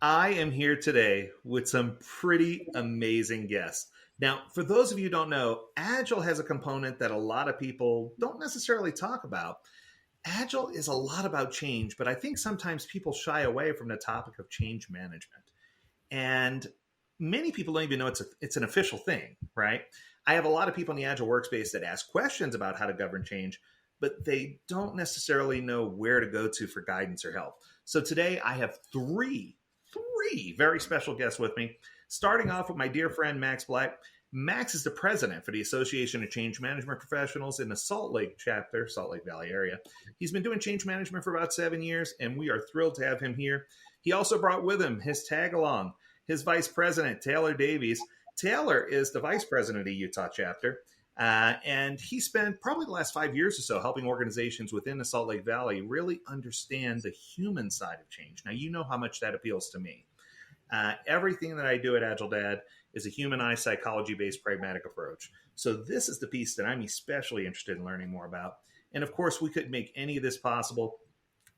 I am here today with some pretty amazing guests. Now, for those of you who don't know, Agile has a component that a lot of people don't necessarily talk about. Agile is a lot about change, but I think sometimes people shy away from the topic of change management. And many people don't even know it's an official thing, right? I have a lot of people in the Agile workspace that ask questions about how to govern change, but they don't necessarily know where to go to for guidance or help. So today I have three very special guests with me, starting off with my dear friend Max Black. Max is the president for the Association of Change Management Professionals in the Salt Lake chapter, Salt Lake Valley area. He's been doing change management for about 7 years, and we are thrilled to have him here. He also brought with him his tag along, his vice president, Taylor Davies. Taylor is the vice president of the Utah chapter, and he spent probably the last 5 years or so helping organizations within the Salt Lake Valley really understand the human side of change. Now, you know how much that appeals to me. Everything that I do at AgileDad is a humanized, psychology-based, pragmatic approach. So this is the piece that I'm especially interested in learning more about. And of course, we couldn't make any of this possible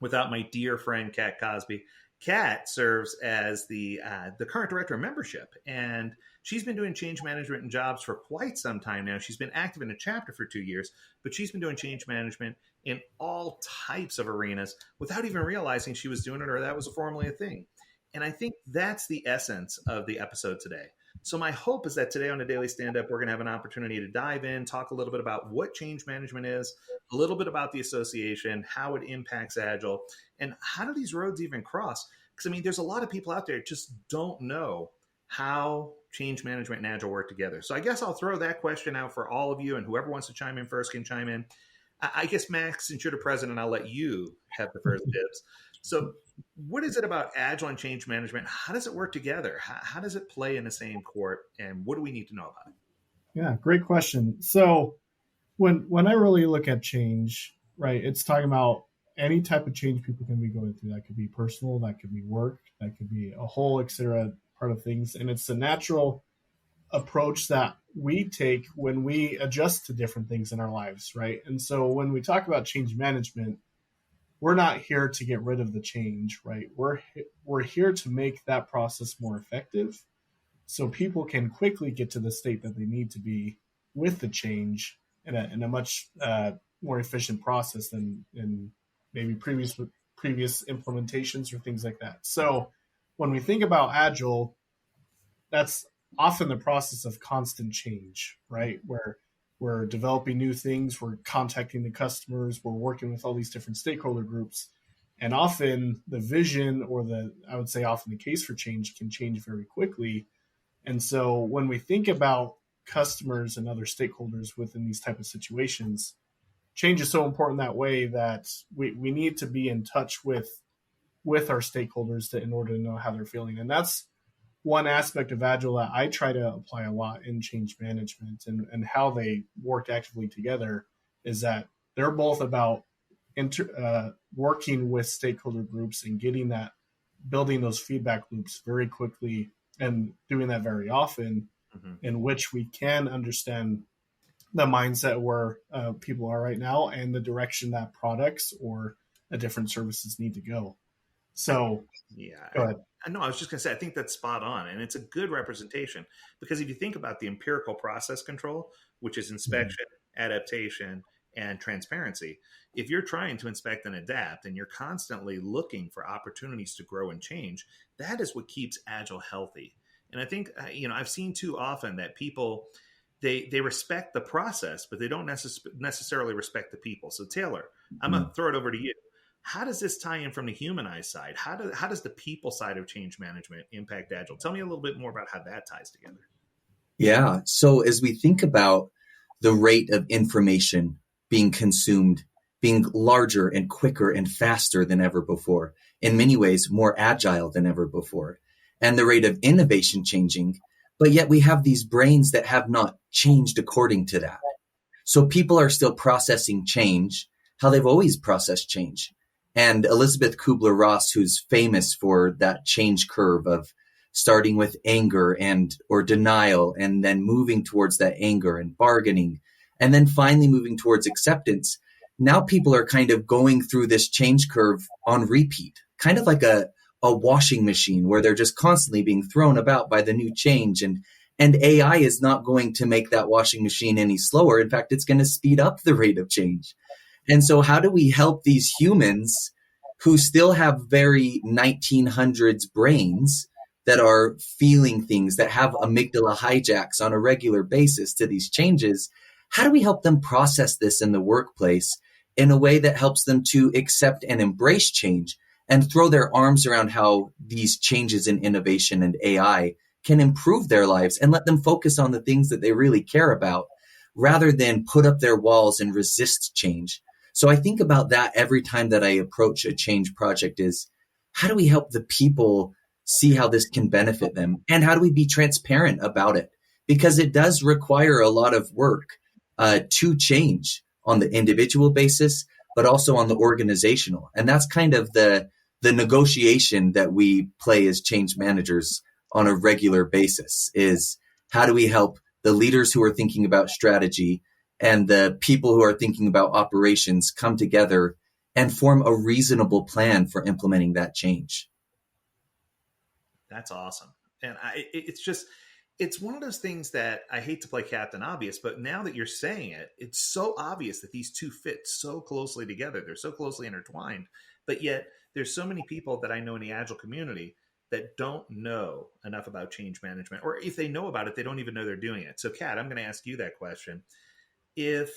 without my dear friend, Kat Cosby. Kat serves as the current director of membership, and she's been doing change management in jobs for quite some time now. She's been active in a chapter for 2 years, but she's been doing change management in all types of arenas without even realizing she was doing it or that was formally a thing. And I think that's the essence of the episode today. So my hope is that today on the Daily Stand-Up, we're going to have an opportunity to dive in, talk a little bit about what change management is, a little bit about the association, how it impacts Agile, and how do these roads even cross? Because, I mean, there's a lot of people out there that just don't know how change management and Agile work together. So I guess I'll throw that question out for all of you, and whoever wants to chime in first can chime in. I guess, Max, since you're the president, I'll let you have the first dibs. So what is it about Agile and change management? How does it work together? How does it play in the same court? And what do we need to know about it? Yeah, great question. So when I really look at change, right, it's talking about any type of change people can be going through. That could be personal, that could be work, that could be a whole, et cetera, part of things. And it's a natural approach that we take when we adjust to different things in our lives, right? And so when we talk about change management, we're not here to get rid of the change, right? We're here to make that process more effective so people can quickly get to the state that they need to be with the change in a much more efficient process than in maybe previous implementations or things like that. So when we think about Agile, that's often the process of constant change, right? Where we're developing new things, we're contacting the customers, we're working with all these different stakeholder groups. And often the vision I would say often the case for change can change very quickly. And so when we think about customers and other stakeholders within these type of situations, change is so important that way that we need to be in touch with our stakeholders in order to know how they're feeling. And that's one aspect of Agile that I try to apply a lot in change management and how they work actively together is that they're both about working with stakeholder groups and building those feedback loops very quickly and doing that very often, in which we can understand the mindset where people are right now and the direction that products or different services need to go. So, yeah, go ahead. I was just going to say, I think that's spot on. And it's a good representation because if you think about the empirical process control, which is inspection, adaptation, and transparency, if you're trying to inspect and adapt and you're constantly looking for opportunities to grow and change, that is what keeps Agile healthy. And I think, I've seen too often that people, they respect the process, but they don't necessarily respect the people. So Taylor, I'm going to throw it over to you. How does this tie in from the humanized side? How does the people side of change management impact Agile? Tell me a little bit more about how that ties together. Yeah. So as we think about the rate of information being consumed, being larger and quicker and faster than ever before, in many ways more agile than ever before, and the rate of innovation changing, but yet we have these brains that have not changed according to that. So people are still processing change how they've always processed change. And Elizabeth Kubler-Ross, who's famous for that change curve of starting with anger or denial, and then moving towards that anger and bargaining, and then finally moving towards acceptance. Now people are kind of going through this change curve on repeat, kind of like a a washing machine where they're just constantly being thrown about by the new change, and AI is not going to make that washing machine any slower. In fact, it's going to speed up the rate of change. And so how do we help these humans who still have very 1900s brains that are feeling things, that have amygdala hijacks on a regular basis to these changes? How do we help them process this in the workplace in a way that helps them to accept and embrace change and throw their arms around how these changes in innovation and AI can improve their lives and let them focus on the things that they really care about rather than put up their walls and resist change? So I think about that every time that I approach a change project is, how do we help the people see how this can benefit them? And how do we be transparent about it? Because it does require a lot of work to change on the individual basis, but also on the organizational. And that's kind of the negotiation that we play as change managers on a regular basis, is how do we help the leaders who are thinking about strategy and the people who are thinking about operations come together and form a reasonable plan for implementing that change. That's awesome. And it's one of those things that I hate to play Captain Obvious, but now that you're saying it, it's so obvious that these two fit so closely together. They're so closely intertwined, but yet there's so many people that I know in the Agile community that don't know enough about change management, or if they know about it, they don't even know they're doing it. So Kat, I'm going to ask you that question. If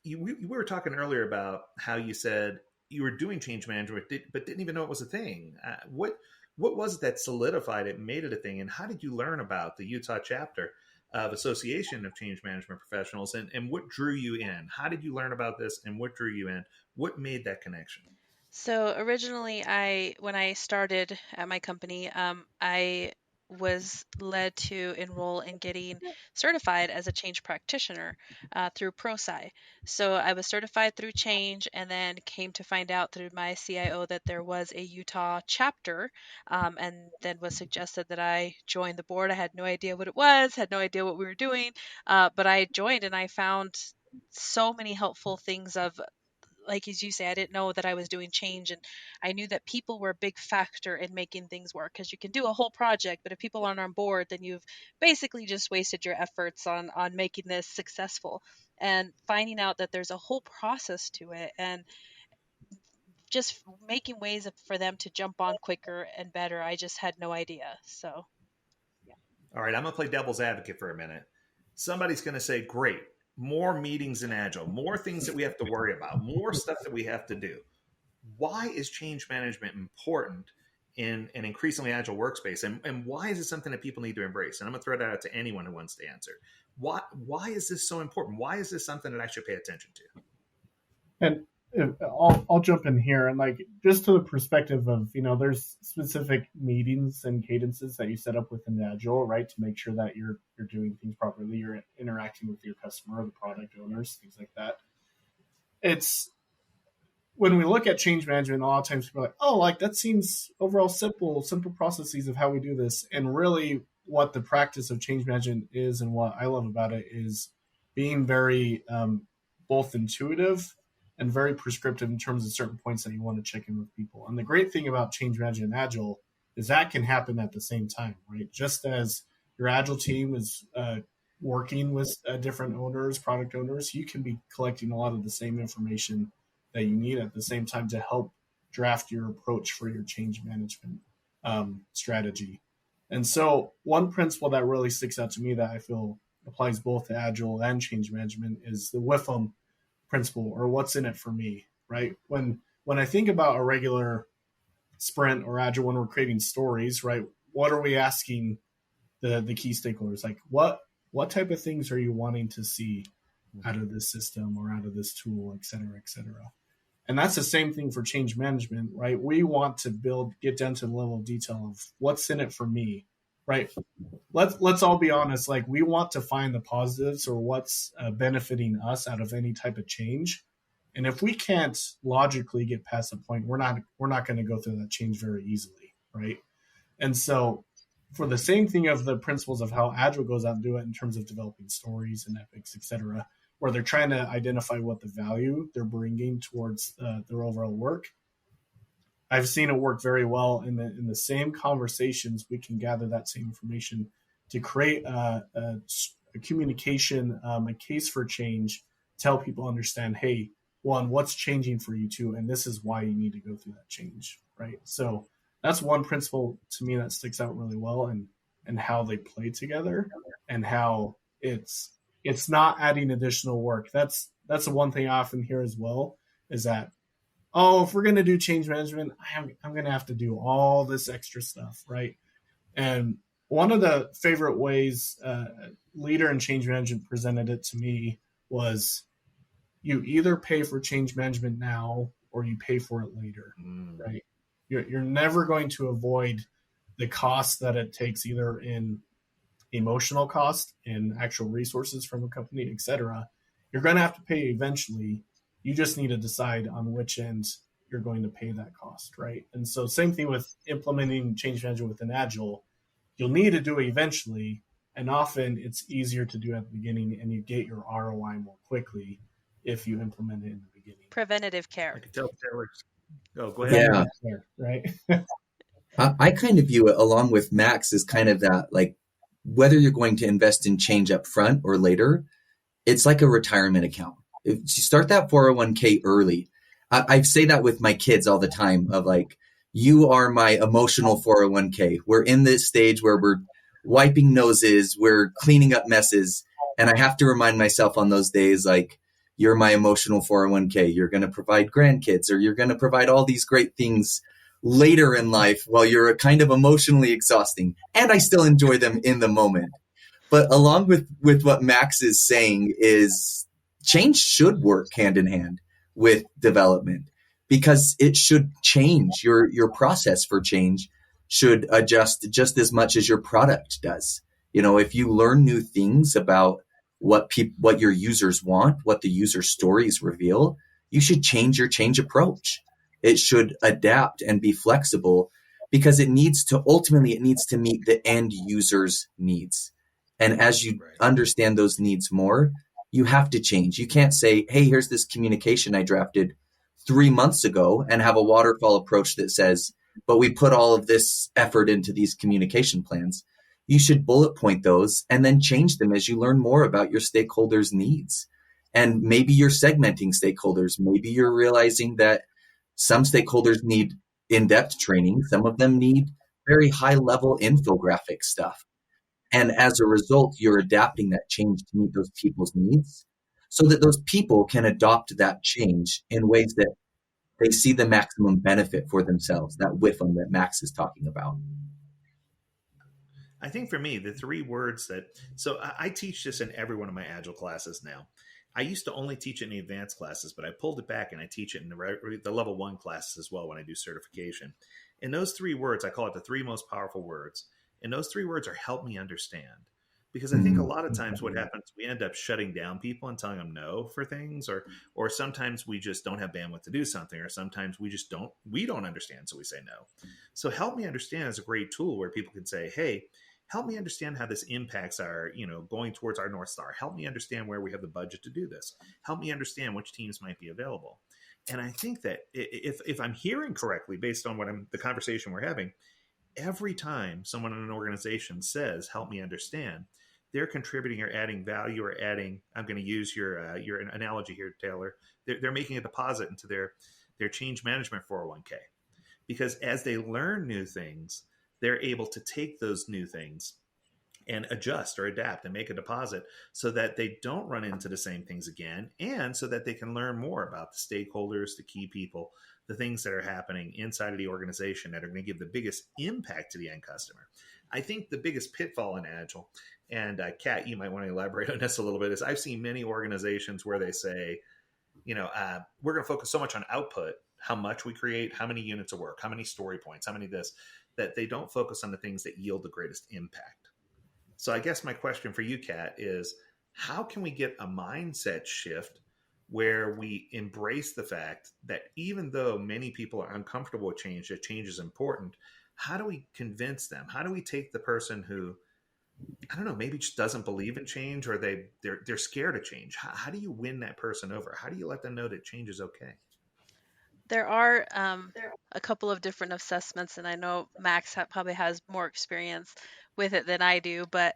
we were talking earlier about how you said you were doing change management, but didn't even know it was a thing. What was it that solidified it, made it a thing, and how did you learn about the Utah chapter of Association of Change Management Professionals, and what drew you in? How did you learn about this, and what drew you in? What made that connection? So originally, when I started at my company, I was led to enroll in getting certified as a change practitioner through ProSci. So I was certified through Change, and then came to find out through my CIO that there was a Utah chapter, and then was suggested that I join the board. I had no idea what it was, had no idea what we were doing, but I joined, and I found so many helpful things of, like as you say, I didn't know that I was doing change, and I knew that people were a big factor in making things work, because you can do a whole project, but if people aren't on board, then you've basically just wasted your efforts on making this successful. And finding out that there's a whole process to it, and just making ways for them to jump on quicker and better, I just had no idea. So All right, I'm going to play devil's advocate for a minute. Somebody's going to say, great, more meetings in Agile, more things that we have to worry about, more stuff that we have to do. Why is change management important in an increasingly Agile workspace? And why is it something that people need to embrace? And I'm going to throw that out to anyone who wants to answer. Why is this so important? Why is this something that I should pay attention to? And I'll jump in here, and like, just to the perspective of, there's specific meetings and cadences that you set up within Agile, right, to make sure that you're doing things properly, you're interacting with your customer, the product owners, things like that. It's when we look at change management, a lot of times people are like, oh, like that seems overall simple processes of how we do this. And really what the practice of change management is, and what I love about it, is being very both intuitive and very prescriptive in terms of certain points that you want to check in with people. And the great thing about change management and Agile is that can happen at the same time, right? Just as your Agile team is working with different owners, product owners, you can be collecting a lot of the same information that you need at the same time to help draft your approach for your change management strategy. And so one principle that really sticks out to me that I feel applies both to Agile and change management is the WIFM principle, or what's in it for me, right? When I think about a regular sprint or Agile, when we're creating stories, right, what are we asking the key stakeholders? Like, what type of things are you wanting to see out of this system or out of this tool, et cetera, et cetera? And that's the same thing for change management, right? We want to get down to the level of detail of what's in it for me, right? Let's all be honest. Like, we want to find the positives, or what's benefiting us out of any type of change. And if we can't logically get past the point, we're not going to go through that change very easily, right? And so, for the same thing of the principles of how Agile goes out and do it in terms of developing stories and epics, et cetera, where they're trying to identify what the value they're bringing towards their overall work. I've seen it work very well in the same conversations. We can gather that same information to create a communication, a case for change, to help people understand, hey, one, what's changing for you too, and this is why you need to go through that change, right? So that's one principle to me that sticks out really well, and how they play together, and how it's not adding additional work. That's the one thing I often hear as well, is that, oh, if we're going to do change management, I'm going to have to do all this extra stuff, right? And one of the favorite ways leader in change management presented it to me was, you either pay for change management now or you pay for it later, right? You're never going to avoid the cost that it takes, either in emotional cost and actual resources from a company, etc. You're going to have to pay eventually. You just need to decide on which end you're going to pay that cost, right? And so same thing with implementing change management within Agile. You'll need to do it eventually, and often it's easier to do at the beginning, and you get your ROI more quickly if you implement it in the beginning. Preventative I care. could tell Taylor. Oh, go ahead. Yeah. There, right? I kind of view it along with Max as kind of that, like, whether you're going to invest in change up front or later, it's like a retirement account. If you start that 401k early, I say that with my kids all the time, of like, you are my emotional 401k. We're in this stage where we're wiping noses, we're cleaning up messes. And I have to remind myself on those days, like, you're my emotional 401k. You're going to provide grandkids, or you're going to provide all these great things later in life while you're kind of emotionally exhausting. And I still enjoy them in the moment. But along with what Max is saying, is change should work hand in hand with development, because it should change. Your process for change should adjust just as much as your product does. You know, if you learn new things about what your users want, what the user stories reveal, you should change your change approach. It should adapt and be flexible, because it needs to meet the end user's needs. And as you understand those needs more, you have to change. You can't say, hey, here's this communication I drafted 3 months ago, and have a waterfall approach that says, but we put all of this effort into these communication plans. You should bullet point those and then change them as you learn more about your stakeholders' needs. And maybe you're segmenting stakeholders. Maybe you're realizing that some stakeholders need in-depth training. Some of them need very high-level infographic stuff. And as a result, you're adapting that change to meet those people's needs, so that those people can adopt that change in ways that they see the maximum benefit for themselves, that WIFM that Max is talking about. I think for me, the three words so I teach this in every one of my Agile classes now. I used to only teach it in the advanced classes, but I pulled it back and I teach it in the level 1 classes as well when I do certification. And those three words, I call it the three most powerful words. And those three words are help me understand. Because I think a lot of times what happens, we end up shutting down people and telling them no for things, or sometimes we just don't have bandwidth to do something, or sometimes we don't understand, so we say no. So help me understand is a great tool where people can say, hey, help me understand how this impacts our, going towards our North Star. Help me understand where we have the budget to do this. Help me understand which teams might be available. And I think that if I'm hearing correctly, based on the conversation we're having, every time someone in an organization says, help me understand, they're contributing or adding value, or adding, I'm going to use your analogy here, Taylor, they're making a deposit into their change management 401k. Because as they learn new things, they're able to take those new things and adjust or adapt and make a deposit, so that they don't run into the same things again, and so that they can learn more about the stakeholders, the key people, the things that are happening inside of the organization that are going to give the biggest impact to the end customer. I think the biggest pitfall in Agile, and Kat, you might want to elaborate on this a little bit, is I've seen many organizations where they say, we're going to focus so much on output, how much we create, how many units of work, how many story points, how many this, that they don't focus on the things that yield the greatest impact. So I guess my question for you, Kat, is how can we get a mindset shift where we embrace the fact that even though many people are uncomfortable with change, that change is important? How do we convince them? How do we take the person who, I don't know, maybe just doesn't believe in change, or they're scared of change? How do you win that person over? How do you let them know that change is okay? There are a couple of different assessments, and I know Max probably has more experience with it than I do, but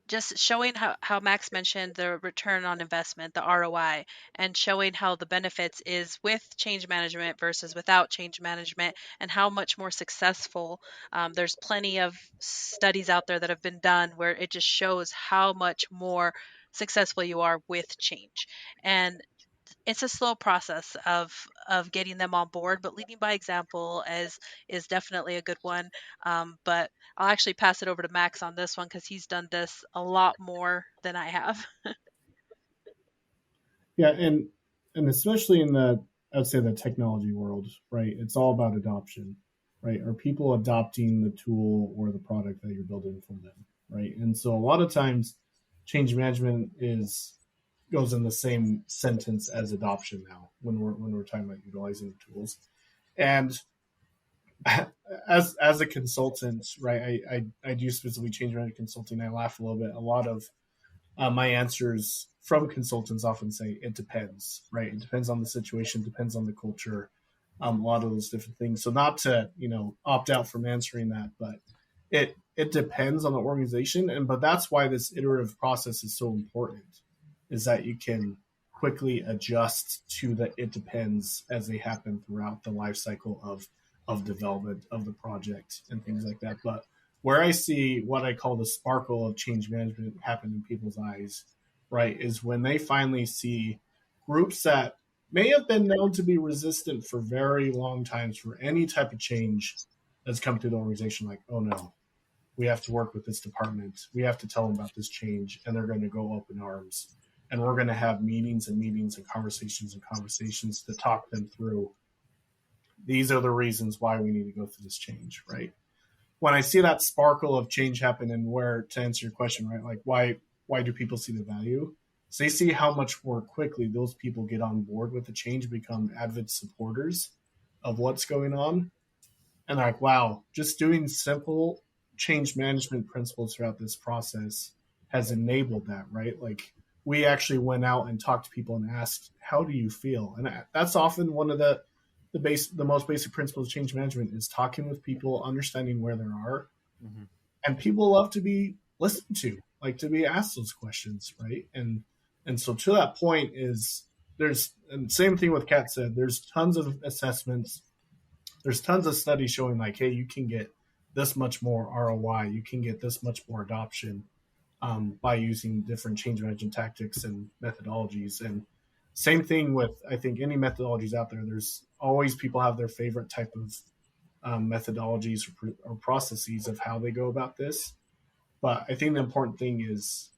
just showing how Max mentioned the return on investment, the ROI, and showing how the benefits is with change management versus without change management, and how much more successful. There's plenty of studies out there that have been done where it just shows how much more successful you are with change. And it's a slow process of getting them on board, but leading by example is definitely a good one. But I'll actually pass it over to Max on this one because he's done this a lot more than I have. Yeah, and especially in the, I'd say, the technology world, right? It's all about adoption, right? Are people adopting the tool or the product that you're building for them, right? And so a lot of times, change management is goes in the same sentence as adoption now when we're talking about utilizing the tools. And as a consultant, right, I do specifically change management consulting. I laugh a little bit. A lot of my answers from consultants often say it depends, right? It depends on the situation, depends on the culture, a lot of those different things. So not to opt out from answering that, but it depends on the organization, and but that's why this iterative process is so important, is that you can quickly adjust to the it depends as they happen throughout the life cycle of development of the project and things like that. But where I see what I call the sparkle of change management happen in people's eyes, right, is when they finally see groups that may have been known to be resistant for very long times for any type of change that's come through the organization, like, oh no, we have to work with this department. We have to tell them about this change, and they're going to go up in arms. And we're going to have meetings and meetings and conversations to talk them through. These are the reasons why we need to go through this change, right? When I see that sparkle of change happen, and where, to answer your question, right, like why do people see the value? So they see how much more quickly those people get on board with the change, become avid supporters of what's going on. And like, wow, just doing simple change management principles throughout this process has enabled that, right? Like, we actually went out and talked to people and asked, how do you feel? And that's often one of the most basic principles of change management, is talking with people, understanding where they are. Mm-hmm. And people love to be listened to, like to be asked those questions, right? And so to that point is and same thing with Kat said, there's tons of assessments, there's tons of studies showing like, hey, you can get this much more ROI, you can get this much more adoption by using different change management tactics and methodologies. And same thing with, I think, any methodologies out there. There's always people have their favorite type of methodologies or processes of how they go about this. But I think the important thing is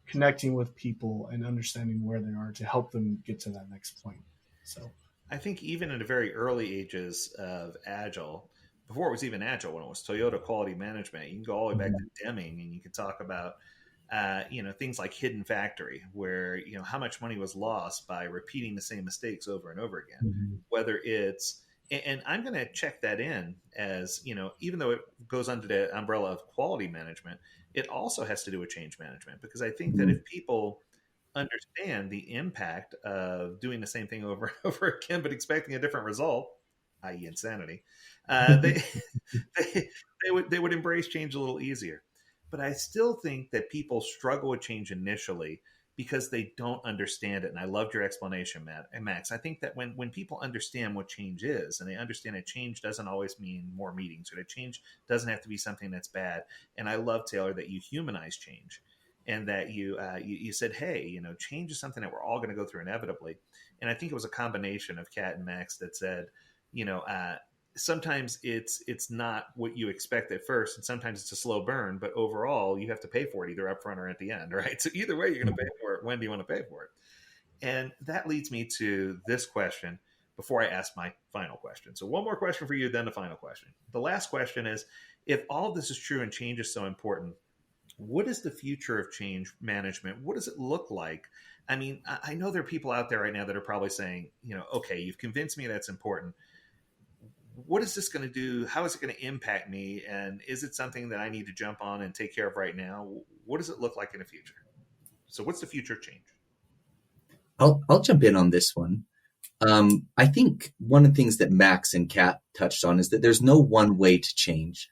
connecting with people and understanding where they are to help them get to that next point. So I think even in the very early ages of Agile, before it was even Agile, when it was Toyota Quality Management, you can go all the way back to Deming, and you can talk about things like hidden factory, where how much money was lost by repeating the same mistakes over and over again. Mm-hmm. Whether it's, and I'm going to check that in as even though it goes under the umbrella of quality management, it also has to do with change management, because I think that if people understand the impact of doing the same thing over and over again but expecting a different result, i.e. insanity, they would embrace change a little easier. But I still think that people struggle with change initially because they don't understand it. And I loved your explanation, Matt and Max. I think that when people understand what change is, and they understand that change doesn't always mean more meetings, or that change doesn't have to be something that's bad. And I love, Taylor, that you humanize change, and that you said, hey, change is something that we're all going to go through inevitably. And I think it was a combination of Kat and Max that said, sometimes it's not what you expect at first, and sometimes it's a slow burn, but overall you have to pay for it either up front or at the end, right? So either way, you're going to pay for it. When do you want to pay for it? And that leads me to this question before I ask my final question. So one more question for you, then the final question. The last question is, if all of this is true and change is so important, what is the future of change management? What does it look like? I mean, I know there are people out there right now that are probably saying, okay, you've convinced me that's important. What is this going to do? How is it going to impact me? And is it something that I need to jump on and take care of right now? What does it look like in the future? So what's the future of change? I'll jump in on this one. I think one of the things that Max and Kat touched on is that there's no one way to change.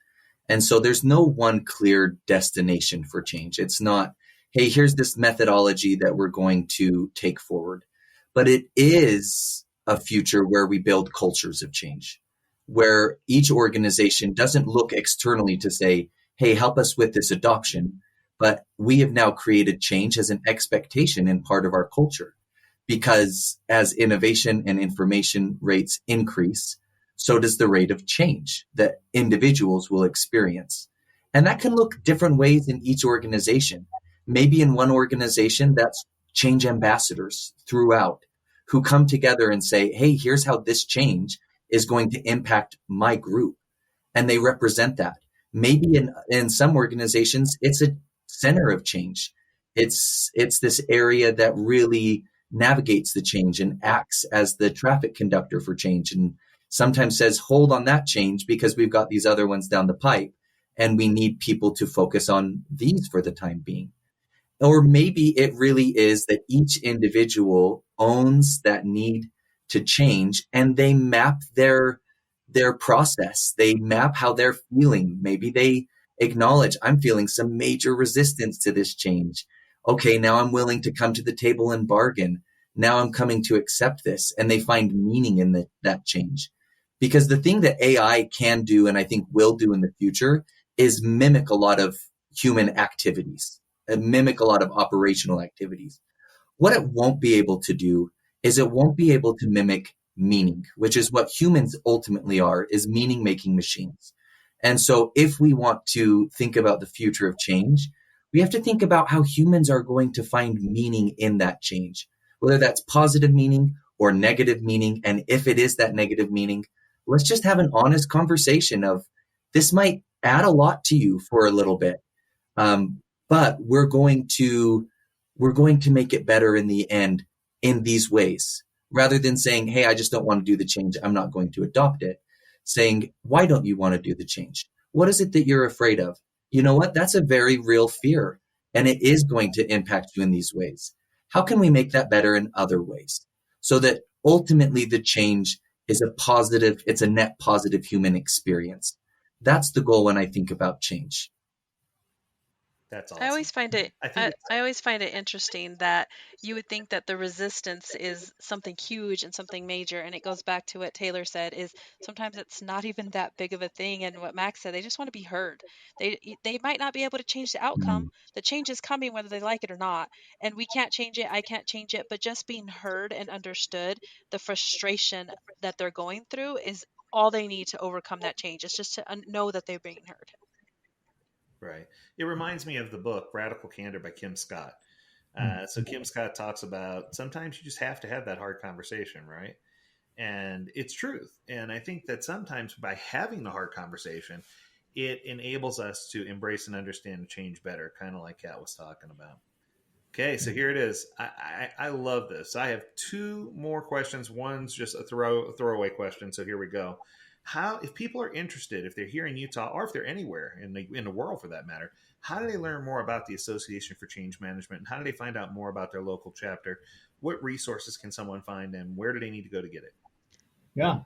And so there's no one clear destination for change. It's not, hey, here's this methodology that we're going to take forward. But it is a future where we build cultures of change, where each organization doesn't look externally to say, hey, help us with this adoption. But we have now created change as an expectation in part of our culture, because as innovation and information rates increase, so does the rate of change that individuals will experience. And that can look different ways in each organization. Maybe in one organization, that's change ambassadors throughout who come together and say, hey, here's how this change is going to impact my group. And they represent that. Maybe in some organizations, it's a center of change. It's this area that really navigates the change and acts as the traffic conductor for change, and sometimes says, hold on that change because we've got these other ones down the pipe and we need people to focus on these for the time being. Or maybe it really is that each individual owns that need to change and they map their process. They map how they're feeling. Maybe they acknowledge, I'm feeling some major resistance to this change. Okay, now I'm willing to come to the table and bargain. Now I'm coming to accept this. And they find meaning in that change. Because the thing that AI can do, and I think will do in the future, is mimic a lot of human activities and mimic a lot of operational activities. What it won't be able to do is it won't be able to mimic meaning, which is what humans ultimately are, is meaning making machines. And so if we want to think about the future of change, we have to think about how humans are going to find meaning in that change, whether that's positive meaning or negative meaning. And if it is that negative meaning, let's just have an honest conversation of, this might add a lot to you for a little bit. But we're going to make it better in the end in these ways, rather than saying, hey, I just don't want to do the change, I'm not going to adopt it. Saying, why don't you want to do the change? What is it that you're afraid of? You know what? That's a very real fear, and it is going to impact you in these ways. How can we make that better in other ways so that ultimately the change is it's a net positive human experience? That's the goal when I think about change. That's I awesome. always find it I think I always find it interesting that you would think that the resistance is something huge and something major, and it goes back to what Taylor said, is sometimes it's not even that big of a thing, and what Max said, they just want to be heard. They might not be able to change the outcome. Mm. The change is coming whether they like it or not, and we can't change it, I can't change it, but just being heard and understood, the frustration that they're going through is all they need to overcome that change. It's just to know that they're being heard. right. It reminds me of the book Radical Candor by Kim Scott. Mm. So Kim Scott talks about sometimes you just have to have that hard conversation, right? And it's truth. And I think that sometimes by having the hard conversation, it enables us to embrace and understand and change better, kind of like Kat was talking about. Okay, so here it is. I love this. I have two more questions. One's just a throwaway question. So here we go. How, if people are interested, if they're here in Utah or if they're anywhere in the world for that matter, how do they learn more about the Association for Change Management, and how do they find out more about their local chapter? What resources can someone find, and where do they need to go to get it? Yeah.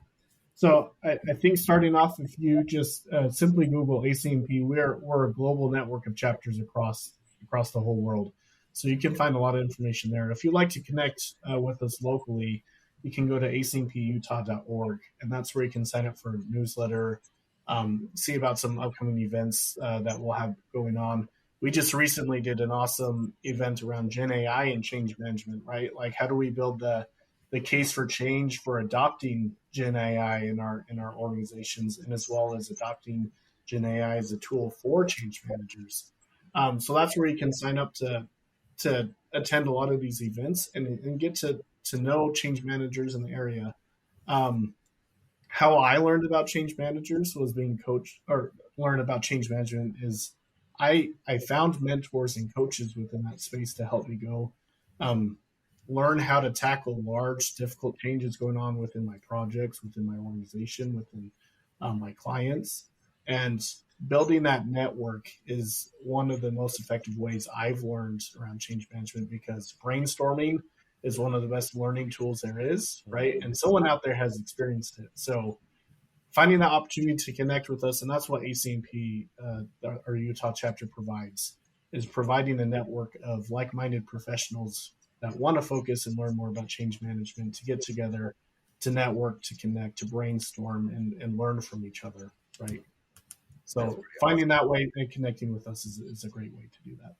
So I think starting off, if you just simply Google ACMP, we're a global network of chapters across the whole world. So you can find a lot of information there. If you'd like to connect with us locally, you can go to acmputah.org, and that's where you can sign up for a newsletter, see about some upcoming events that we'll have going on. We just recently did an awesome event around Gen AI and change management, right? Like, how do we build the case for change for adopting Gen AI in our organizations, and as well as adopting Gen AI as a tool for change managers. So that's where you can sign up to attend a lot of these events and get to know change managers in the area. Um, how I learned about change managers was being coached, or learn about change management is I found mentors and coaches within that space to help me go um, learn how to tackle large, difficult changes going on within my projects, within my organization, within my clients. And building that network is one of the most effective ways I've learned around change management, because brainstorming is one of the best learning tools there is, right? And someone out there has experienced it. So finding that opportunity to connect with us, and that's what ACMP, our Utah chapter, provides, is providing a network of like-minded professionals that want to focus and learn more about change management, to get together, to network, to connect, to brainstorm, and learn from each other, right? So finding that way and connecting with us is a great way to do that.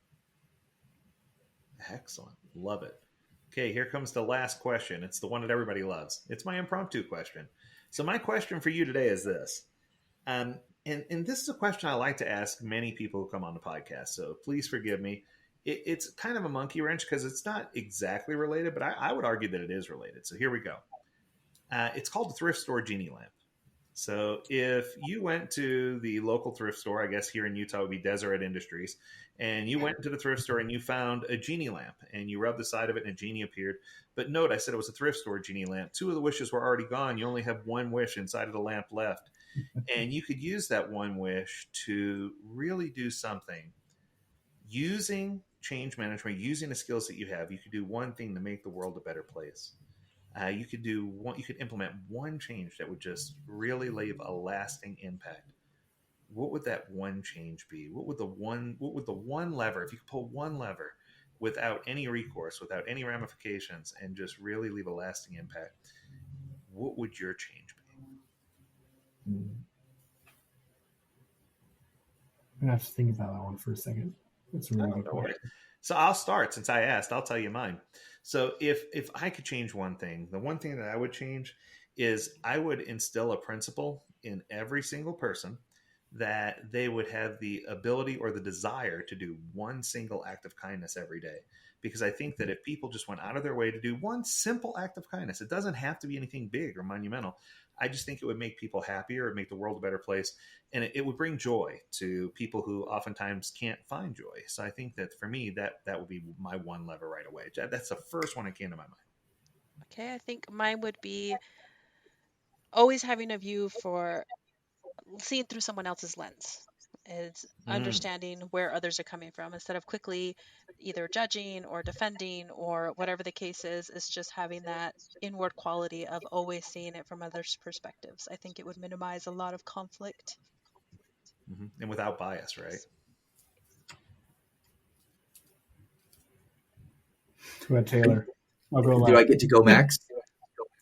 Excellent. Love it. Okay, here comes the last question. It's the one that everybody loves. It's my impromptu question. So my question for you today is this. And this is a question I like to ask many people who come on the podcast. So please forgive me. It's kind of a monkey wrench because it's not exactly related, but I would argue that it is related. So here we go. It's called the thrift store genie lamp. So if you went to the local thrift store, I guess here in Utah would be Deseret Industries, and you went into the thrift store and you found a genie lamp and you rubbed the side of it and a genie appeared. But note, I said it was a thrift store genie lamp. 2 of the wishes were already gone. You only have 1 wish inside of the lamp left. And you could use that 1 wish to really do something. Using change management, using the skills that you have, you could do one thing to make the world a better place. You could implement 1 change that would just really leave a lasting impact. What would that 1 change be? What would the one lever, if you could pull 1 lever without any recourse, without any ramifications, and just really leave a lasting impact, what would your change be? I'm gonna have to think about that one for a second. That's a really good question. So I'll start. Since I asked, I'll tell you mine. So if I could change one thing, the one thing that I would change is I would instill a principle in every single person that they would have the ability or the desire to do 1 single act of kindness every day. Because I think that if people just went out of their way to do 1 simple act of kindness, it doesn't have to be anything big or monumental. I just think it would make people happier, it would make the world a better place, and it would bring joy to people who oftentimes can't find joy. So I think that for me, that would be my 1 lever right away. That's the first one that came to my mind. Okay, I think mine would be always having a view for seeing through someone else's lens. It's understanding where others are coming from instead of quickly either judging or defending or whatever the case is. It's just having that inward quality of always seeing it from others' perspectives. I think it would minimize a lot of conflict. And without bias, right? Go ahead, Taylor. I'll go Do I get to go, Max?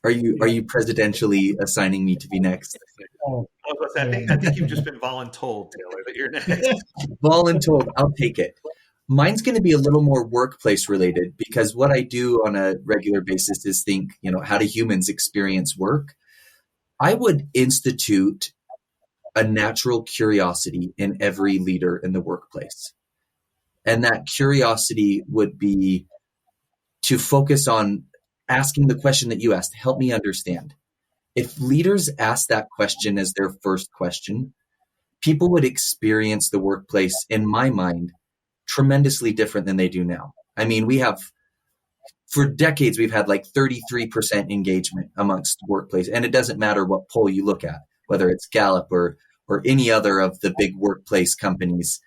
Are you presidentially assigning me to be next? Oh, I think you've just been voluntold, Taylor, that you're next. Voluntold, I'll take it. Mine's going to be a little more workplace related because what I do on a regular basis is think, how do humans experience work? I would institute a natural curiosity in every leader in the workplace. And that curiosity would be to focus on asking the question that you asked, help me understand. If leaders ask that question as their first question, people would experience the workplace, in my mind, tremendously different than they do now. I mean, for decades, we've had like 33% engagement amongst workplace. And it doesn't matter what poll you look at, whether it's Gallup or any other of the big workplace companies.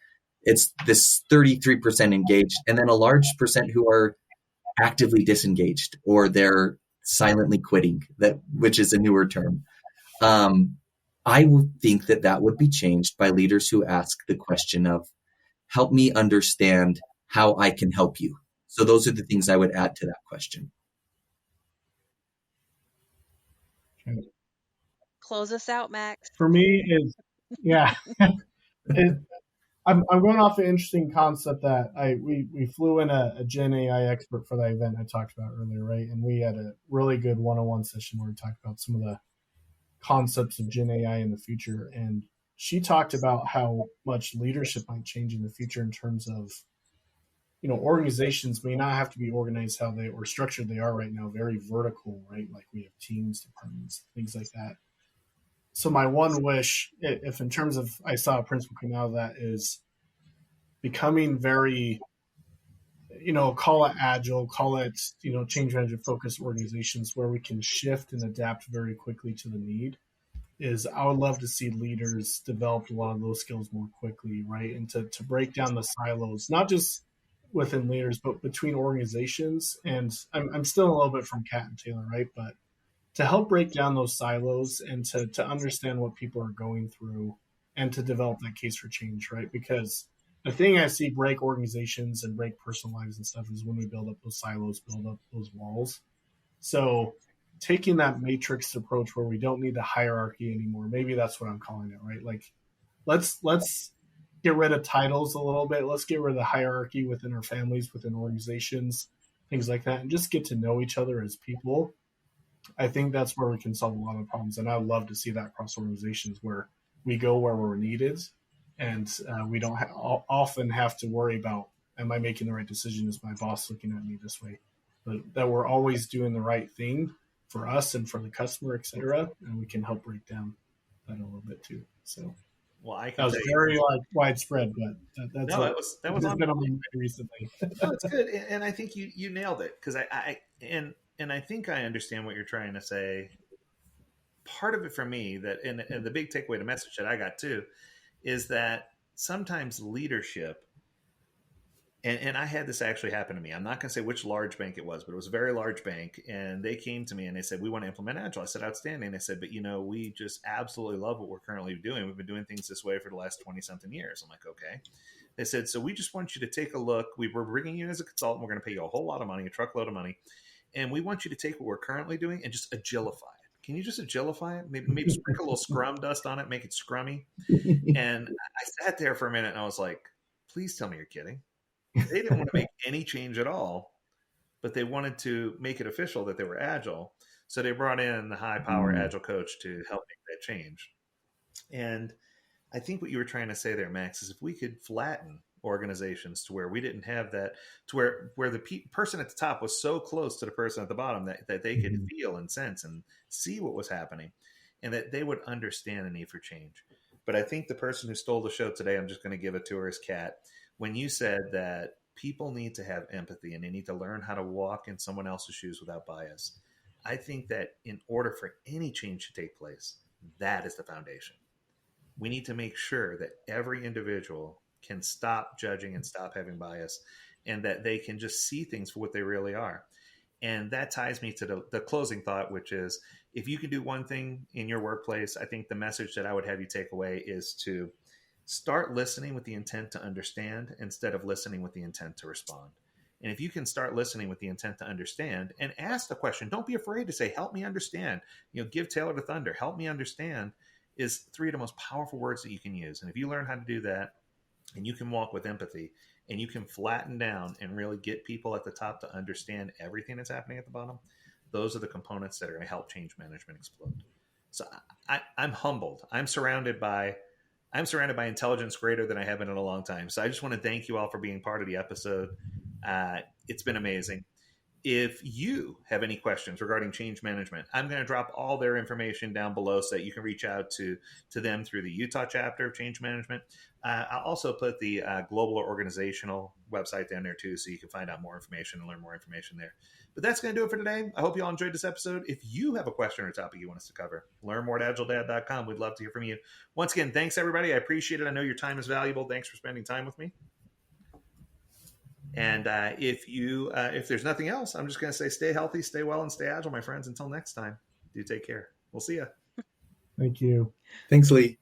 It's this 33% engaged, and then a large percent who are actively disengaged or they're silently quitting, which is a newer term. I would think that would be changed by leaders who ask the question of, help me understand how I can help you. So those are the things I would add to that question. Close us out, Max. For me, I'm going off an interesting concept that we flew in a Gen AI expert for that event I talked about earlier, right? And we had a really good one-on-one session where we talked about some of the concepts of Gen AI in the future. And she talked about how much leadership might change in the future in terms of, organizations may not have to be organized how or structured they are right now, very vertical, right? Like we have teams, departments, things like that. So my one wish, if in terms of, I saw a principle come out of that, is becoming very, call it agile, call it, change management focused organizations where we can shift and adapt very quickly to the need. Is I would love to see leaders develop a lot of those skills more quickly, right? And to break down the silos, not just within leaders, but between organizations. And I'm still a little bit from Cat and Taylor, right? But to help break down those silos and to understand what people are going through and to develop that case for change, right? Because the thing I see break organizations and break personal lives and stuff is when we build up those silos, build up those walls. So taking that matrix approach where we don't need the hierarchy anymore, maybe that's what I'm calling it, right? Like let's get rid of titles a little bit. Let's get rid of the hierarchy within our families, within organizations, things like that, and just get to know each other as people. I think that's where we can solve a lot of problems. And I would love to see that across organizations where we go where we're needed and we don't often have to worry about, am I making the right decision? Is my boss looking at me this way? But that we're always doing the right thing for us and for the customer, et cetera. And we can help break down that a little bit too. So Well, I that can was tell you, very widespread, but that's no, what that was has on. been on my mind recently. No, it's good, and I think you nailed it because and I think I understand what you're trying to say. Part of it for me that and the big takeaway, the message that I got too, is that sometimes leadership. And I had this actually happen to me. I'm not going to say which large bank it was, but it was a very large bank. And they came to me and they said, we want to implement Agile. I said, outstanding. They said, but we just absolutely love what we're currently doing. We've been doing things this way for the last 20 something years. I'm like, okay. They said, so we just want you to take a look. We were bringing you in as a consultant. We're going to pay you a whole lot of money, a truckload of money. And we want you to take what we're currently doing and just agilify it. Can you just agilify it? Maybe sprinkle a little scrum dust on it, make it scrummy. And I sat there for a minute and I was like, please tell me you're kidding. They didn't want to make any change at all, but they wanted to make it official that they were Agile. So they brought in the high power Agile coach to help make that change. And I think what you were trying to say there, Max, is if we could flatten organizations to where we didn't have that, to where the person at the top was so close to the person at the bottom that they could feel and sense and see what was happening and that they would understand the need for change. But I think the person who stole the show today, I'm just going to give it to her, is Kat. When you said that people need to have empathy and they need to learn how to walk in someone else's shoes without bias, I think that in order for any change to take place, that is the foundation. We need to make sure that every individual can stop judging and stop having bias and that they can just see things for what they really are. And that ties me to the closing thought, which is if you can do one thing in your workplace, I think the message that I would have you take away is to start listening with the intent to understand instead of listening with the intent to respond. And if you can start listening with the intent to understand and ask the question, don't be afraid to say, help me understand, give Taylor the thunder, help me understand is 3 of the most powerful words that you can use. And if you learn how to do that and you can walk with empathy and you can flatten down and really get people at the top to understand everything that's happening at the bottom, those are the components that are going to help change management explode. So I'm humbled. I'm surrounded by intelligence greater than I have been in a long time. So I just want to thank you all for being part of the episode. It's been amazing. If you have any questions regarding change management, I'm going to drop all their information down below so that you can reach out to them through the Utah chapter of change management. I'll also put the global organizational website down there too, so you can find out more information and learn more information there. But that's going to do it for today. I hope you all enjoyed this episode. If you have a question or a topic you want us to cover, learn more at AgileDad.com. We'd love to hear from you. Once again, thanks everybody. I appreciate it. I know your time is valuable. Thanks for spending time with me. And if there's nothing else, I'm just going to say stay healthy, stay well, and stay agile, my friends. Until next time, do take care. We'll see you. Thank you. Thanks, Lee.